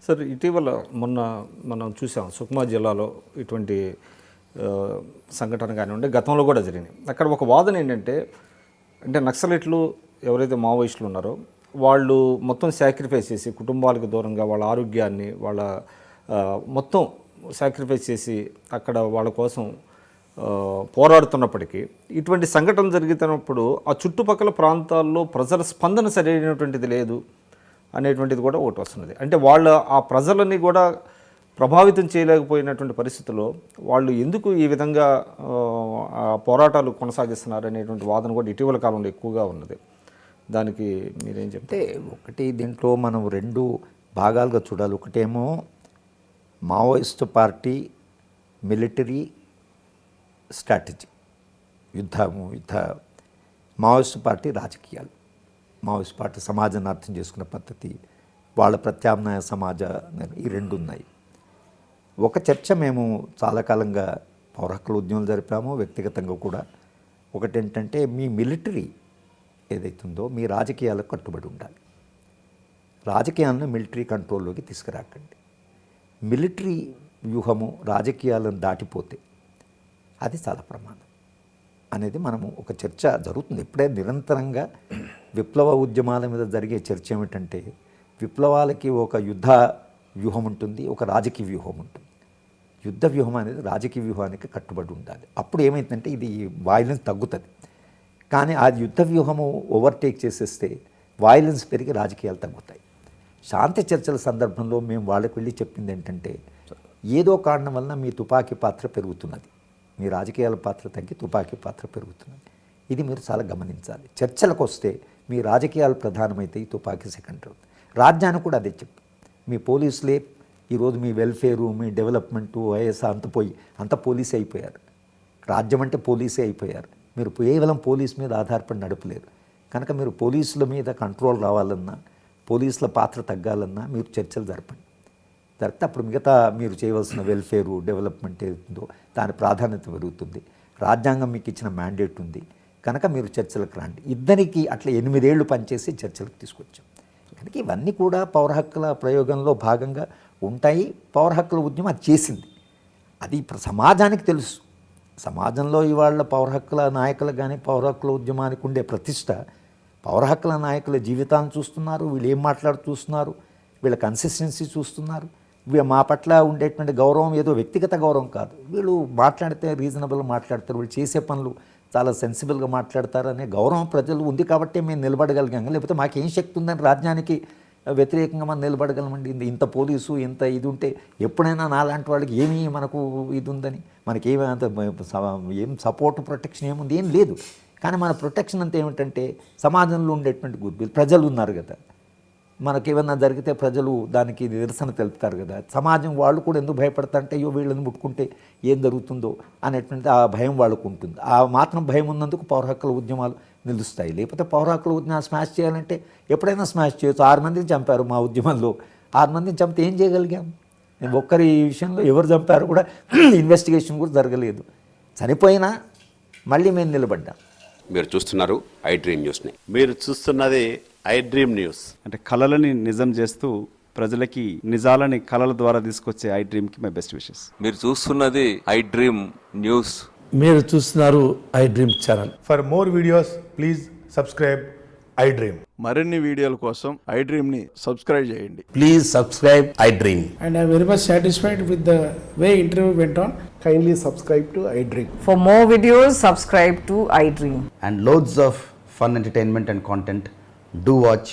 Sir ఇటీవల మొన్న మనం చూసాం సుక్మా జిల్లాలో ఇటువంటి సంఘటన కానివ్వండి, గతంలో కూడా జరిగినాయి. అక్కడ ఒక వాదన ఏంటంటే, నక్సలైట్లు ఎవరైతే మావోయిస్టులు ఉన్నారో వాళ్ళు మొత్తం సాక్రిఫైస్ చేసి కుటుంబాలకు దూరంగా వాళ్ళ ఆరోగ్యాన్ని వాళ్ళ మొత్తం సాక్రిఫైస్ చేసి అక్కడ వాళ్ళ కోసం పోరాడుతున్నప్పటికీ ఇటువంటి సంఘటన జరుగుతున్నప్పుడు ఆ చుట్టుపక్కల ప్రాంతాల్లో ప్రజల స్పందన సరైనటువంటిది లేదు అనేటువంటిది కూడా ఒకటి వస్తున్నది. అంటే వాళ్ళ ఆ ప్రజలని కూడా ప్రభావితం చేయలేకపోయినటువంటి పరిస్థితుల్లో వాళ్ళు ఎందుకు ఈ విధంగా పోరాటాలు కొనసాగిస్తున్నారు అనేటువంటి వాదన కూడా ఇటీవల కాలంలో ఎక్కువగా ఉన్నది. దానికి మీరేం చెప్తే? ఒకటి దీంట్లో మనం రెండు భాగాలుగా చూడాలి. ఒకటేమో మావోయిస్ట్ పార్టీ మిలిటరీ స్ట్రాటజీ, యుద్ధ మావోయిస్ట్ పార్టీ రాజకీయాలు, మావోయిస్ట్ పార్టీ సమాజాన్ని అర్థం చేసుకున్న పద్ధతి, వాళ్ళ ప్రత్యామ్నాయ సమాజ, ఈ రెండు ఉన్నాయి. ఒక చర్చ మేము చాలా కాలంగా పౌర హక్కుల ఉద్యమాలు జరిపాము, వ్యక్తిగతంగా కూడా. ఒకటేంటంటే మీ మిలిటరీ ఏదైతుందో మీ రాజకీయాలకు కట్టుబడి ఉండాలి. రాజకీయాలను మిలిటరీ కంట్రోల్లోకి తీసుకురాకండి. మిలిటరీ వ్యూహము రాజకీయాలను దాటిపోతే అది చాలా ప్రమాదం అనేది మనము ఒక చర్చ జరుగుతుంది. ఎప్పుడే నిరంతరంగా విప్లవ ఉద్యమాల మీద జరిగే చర్చ ఏమిటంటే, విప్లవాలకి ఒక యుద్ధ వ్యూహం ఉంటుంది, ఒక రాజకీయ వ్యూహం ఉంటుంది. యుద్ధ వ్యూహం అనేది రాజకీయ వ్యూహానికి కట్టుబడి ఉండాలి. అప్పుడు ఏమైందంటే ఇది వాయిలెన్స్ తగ్గుతుంది. కానీ ఆ యుద్ధ వ్యూహము ఓవర్టేక్ చేసేస్తే వాయిలెన్స్ పెరిగి రాజకీయాలు తగ్గుతాయి. శాంతి చర్చల సందర్భంలో మేము వాళ్ళకి వెళ్ళి చెప్పింది ఏంటంటే, ఏదో కారణం వలన మీ తుపాకీ పాత్ర పెరుగుతున్నది, మీ రాజకీయాల పాత్ర తగ్గి తుపాకీ పాత్ర పెరుగుతున్నది. ఇది మీరు చాలా గమనించాలి. చర్చలకు వస్తే మీ రాజకీయాలు ప్రధానమైతే ఈ తుపాకీ సెకండరీ అవుతుంది. రాజ్యానికి కూడా అదే చెప్పు. మీ పోలీసులే ఈరోజు మీ వెల్ఫేరు, మీ డెవలప్మెంటు, వైఎస్ అంత పోలీసే అయిపోయారు. రాజ్యం అంటే పోలీసే అయిపోయారు. మీరు కేవలం పోలీస్ మీద ఆధారపడి నడపలేరు. కనుక మీరు పోలీసుల మీద కంట్రోల్ రావాలన్నా, పోలీసుల పాత్ర తగ్గాలన్నా మీరు చర్చలు జరిపితే అప్పుడు మిగతా మీరు చేయవలసిన వెల్ఫేరు, డెవలప్మెంట్ ఏదో దాని ప్రాధాన్యత పెరుగుతుంది. రాజ్యాంగం మీకు ఇచ్చిన మ్యాండేట్ ఉంది కనుక మీరు చర్చలకు రండి. ఇద్దరికి అట్లా 8 ఏళ్ళు పనిచేసి చర్చలకు తీసుకొచ్చాం. కనుక ఇవన్నీ కూడా పౌర హక్కుల ప్రయోగంలో భాగంగా ఉంటాయి. పౌర హక్కుల ఉద్యమం అది చేసింది. అది ఇప్పుడు సమాజానికి తెలుసు. సమాజంలో ఇవాళ పౌర హక్కుల నాయకులు కానీ పౌర హక్కుల ఉద్యమానికి ఉండే ప్రతిష్ట, పౌర హక్కుల నాయకుల జీవితాలను చూస్తున్నారు, వీళ్ళు ఏం చూస్తున్నారు, వీళ్ళ కన్సిస్టెన్సీ చూస్తున్నారు, మా పట్ల ఉండేటువంటి గౌరవం ఏదో వ్యక్తిగత గౌరవం కాదు, వీళ్ళు మాట్లాడితే రీజనబుల్గా మాట్లాడతారు, వీళ్ళు చేసే పనులు చాలా సెన్సిబుల్గా మాట్లాడతారు అనే గౌరవం ప్రజలు ఉంది కాబట్టి మేము నిలబడగలిగాం. లేకపోతే మాకేం శక్తి ఉందని రాజ్యానికి వ్యతిరేకంగా మనం నిలబడగలమండి? ఇంత పోలీసు ఇంత ఇది ఉంటే ఎప్పుడైనా నాలాంటి వాళ్ళకి ఏమీ మనకు ఇది ఉందని, మనకేమీ అంత ఏం సపోర్ట్ ప్రొటెక్షన్ ఏముంది? ఏం లేదు. కానీ మన ప్రొటెక్షన్ అంతా ఏమిటంటే సమాజంలో ఉండేటువంటి గుర్బిల్ ప్రజలు ఉన్నారు కదా, మనకేమన్నా జరిగితే ప్రజలు దానికి నిరసన తెలుపుతారు కదా. సమాజం వాళ్ళు కూడా ఎందుకు భయపడతారంటే, అయ్యో వీళ్ళని ముట్టుకుంటే ఏం జరుగుతుందో అనేటువంటి ఆ భయం వాళ్ళకు ఉంటుంది. ఆ మాత్రం భయం ఉన్నందుకు పౌర హక్కుల ఉద్యమాలు నిలుస్తాయి. లేకపోతే పౌర హక్కుల ఉద్యమాలు స్మాష్ చేయాలంటే ఎప్పుడైనా స్మాష్ చేయొచ్చు. 6 మందిని చంపారు మా ఉద్యమంలో. 6 మందిని చంపితే ఏం చేయగలిగాం? ఒక్కరి విషయంలో ఎవరు చంపారు కూడా ఇన్వెస్టిగేషన్ కూడా జరగలేదు. చనిపోయినా మళ్ళీ మేము నిలబడ్డాం. మీరు చూస్తున్నారు ఐ డ్రీమ్ న్యూస్ని. మీరు చూస్తున్నది ఐ డ్రీమ్ న్యూస్. అంటే కళలని నిజం చేస్తూ ప్రజలకి నిజాలని కళల ద్వారా తీసుకొచ్చే ఐ డ్రీమ్కి మై బెస్ట్ విషెస్. మీరు చూస్తున్నది ఐ డ్రీమ్ న్యూస్. మీరు చూస్తున్నారు I dream channel. For more videos please subscribe I dream. మరిన్ని వీడియోల కోసం ఐ డ్రీమ్ని సబ్స్క్రైబ్ చేయండి. Please subscribe I dream. And I'm very much satisfied with the way interview went on. Kindly subscribe to I Dream. For more videos, subscribe to iDream. And loads of fun entertainment and content. Do watch